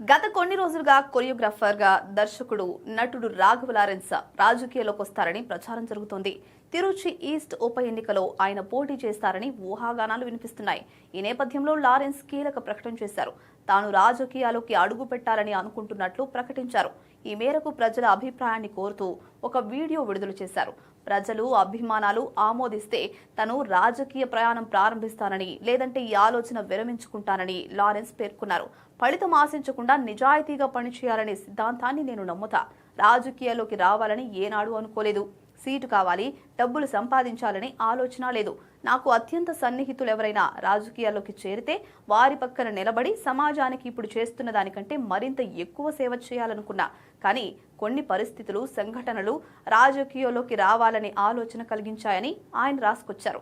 గత కొన్ని రోజులుగా కొరియోగ్రాఫర్గా దర్శకుడు నటుడు రాఘవ లారెన్స్ రాజకీయాల్లోకి వస్తారని ప్రచారం జరుగుతోంది. తిరుచి ఈస్ట్ ఉప ఎన్నికలో ఆయన పోటీ చేస్తారని ఊహాగానాలు వినిపిస్తున్నాయి. ఈ నేపథ్యంలో లారెన్స్ కీలక ప్రకటన చేశారు. తాను రాజకీయాల్లోకి అడుగు పెట్టాలని అనుకుంటున్నట్లు ప్రకటించారు. ఈ మేరకు ప్రజల అభిప్రాయాన్ని కోరుతూ ఒక వీడియో విడుదల చేశారు. ప్రజలు అభిమానాలు ఆమోదిస్తే తను రాజకీయ ప్రయాణం ప్రారంభిస్తానని, లేదంటే ఈ ఆలోచన విరమించుకుంటానని లారెన్స్ పేర్కొన్నారు. ఫలితం ఆశించకుండా నిజాయితీగా పనిచేయాలనే సిద్ధాంతాన్ని నేను నమ్ముతా. రాజకీయాల్లోకి రావాలని ఏనాడు అనుకోలేదు. సీటు కావాలి, డబ్బులు సంపాదించాలని ఆలోచన లేదు. నాకు అత్యంత సన్నిహితులు ఎవరైనా రాజకీయాల్లోకి చేరితే వారి పక్కన నిలబడి సమాజానికి ఇప్పుడు చేస్తున్న దానికంటే మరింత ఎక్కువ సేవ చేయాలనుకున్నా. కానీ కొన్ని పరిస్థితులు, సంఘటనలు రాజకీయాల్లోకి రావాలనే ఆలోచన కలిగించాయని ఆయన రాసుకొచ్చారు.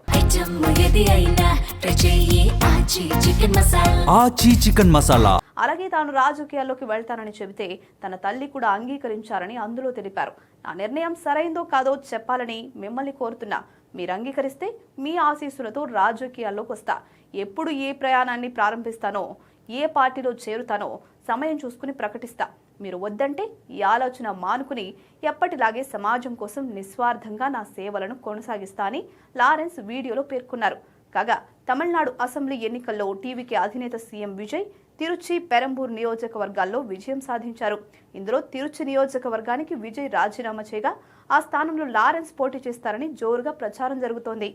అలాగే తాను రాజకీయాల్లోకి వెళ్తానని చెబితే తన తల్లి కూడా అంగీకరించారని అందులో తెలిపారు. నా నిర్ణయం సరైందో కాదో చెప్పాలని మిమ్మల్ని కోరుతున్నా. మీరు అంగీకరిస్తే మీ ఆశీస్సులతో రాజకీయాల్లోకి వస్తా. ఎప్పుడు ఏ ప్రయాణాన్ని ప్రారంభిస్తానో, ఏ పార్టీలో చేరుతానో సమయం చూసుకుని ప్రకటిస్తా. మీరు వద్దంటే ఈ ఆలోచన మానుకుని ఎప్పటిలాగే సమాజం కోసం నిస్వార్థంగా నా సేవలను కొనసాగిస్తా అని లారెన్స్ వీడియోలో పేర్కొన్నారు. కాగా తమిళనాడు అసెంబ్లీ ఎన్నికల్లో టీవీకి అధినేత సీఎం విజయ్ తిరుచి, పెరంబూర్ నియోజకవర్గాల్లో విజయం సాధించారు. ఇందులో తిరుచి నియోజకవర్గానికి విజయ్ రాజీనామా చేయగా ఆ స్థానంలో లారెన్స్ పోటీ చేస్తారని జోరుగా ప్రచారం జరుగుతోంది.